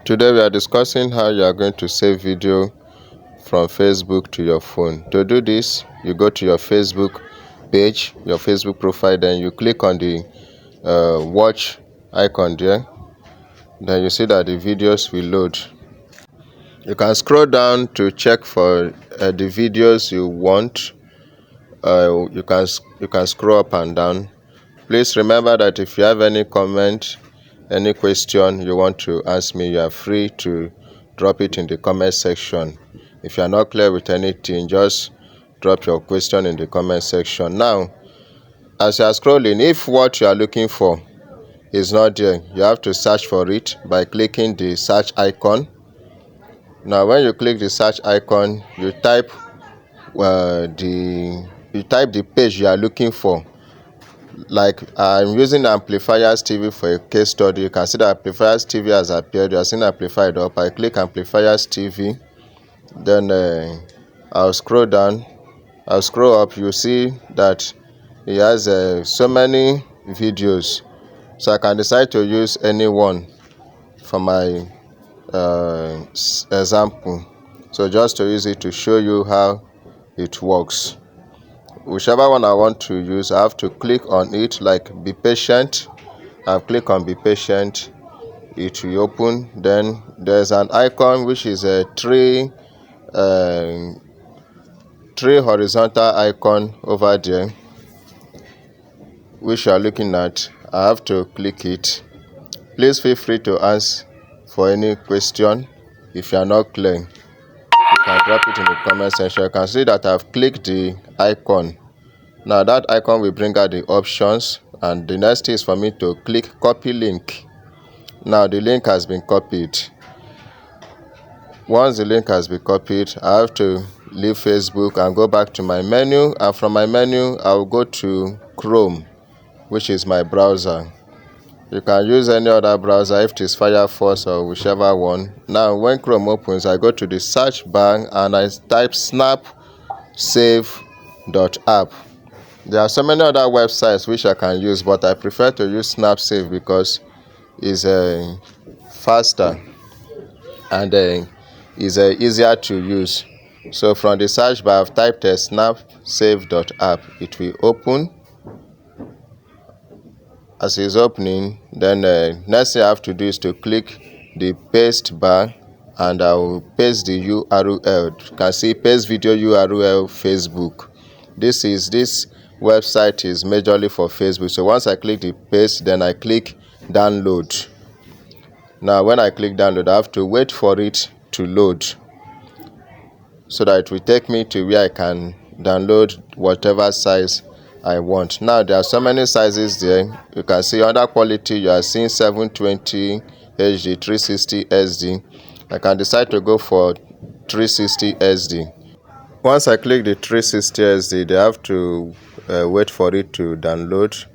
Today we are discussing how you are going to save video from Facebook to your phone. To do this, you go to your Facebook page, your Facebook profile, then you click on the watch icon there. Then you see that the videos will load. You can scroll down to check for the videos you want. You can scroll up and down. Please remember that if you have any comment, any question you want to ask me, you are free to drop it in the comment section. If you are not clear with anything, just drop your question in the comment section. Now, as you are scrolling, if what you are looking for is not there, you have to search for it by clicking the search icon. Now, when you click the search icon, you type the page you are looking for. Like I'm using Amplifiers TV for a case study. You can see that Amplifiers TV has appeared. You are seeing Amplified up. I click Amplifiers TV. Then I'll scroll down. I'll scroll up. You see that it has so many videos. So I can decide to use any one for my example. So just to use it to show you how it works. Whichever one I want to use, I have to click on it, like be patient. I'll click on be patient. It will open. Then there's an icon which is a three horizontal icon over there, which you are looking at. I have to click it. Please feel free to ask for any question. If you are not clear, you can drop it in the comment section. You can see that I've clicked the icon. Now that icon will bring out the options, and the next is for me to click copy link. Now the link has been copied. Once the link has been copied, I have to leave Facebook and go back to my menu, and from my menu I will go to Chrome, which is my browser. You can use any other browser if it is Firefox or whichever one. Now when Chrome opens, I go to the search bar and I type snapsave.app. There are so many other websites which I can use, but I prefer to use Snapsave because it's faster and is easier to use. So from the search bar, I've typed snapsave.app. It will open. As it's opening, then next thing I have to do is to click the paste bar, and I will paste the URL. You can see paste video URL Facebook. This website is majorly for Facebook. So once I click the paste, then I click download. Now when I click download, I have to wait for it to load so that it will take me to where I can download whatever size I want. Now there are so many sizes there. You can see under quality, you are seeing 720 HD, 360 SD. I can decide to go for 360 SD. Once I click the 360 SD, they have to wait for it to download.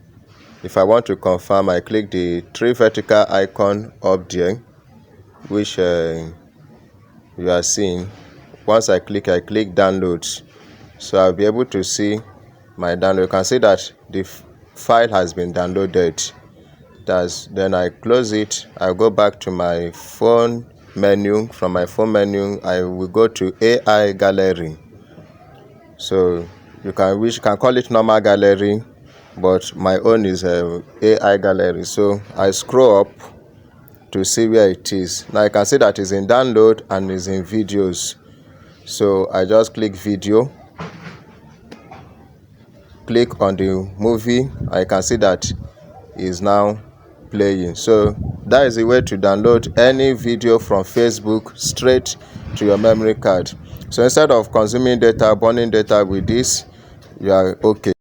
If I want to confirm, I click the three vertical icon up there, which you are seeing. Once I click downloads. So I'll be able to see my download. You can see that the file has been downloaded. Then I close it. I'll go back to my phone menu. From my phone menu, I will go to AI gallery. So you can call it normal gallery, but my own is AI gallery. So I scroll up to see where it is. Now you can see that it's in download and is in videos. So I just click video, click on the movie. I can see that is now playing. So that is the way to download any video from Facebook straight to your memory card. So instead of consuming data, burning data with this, you are okay.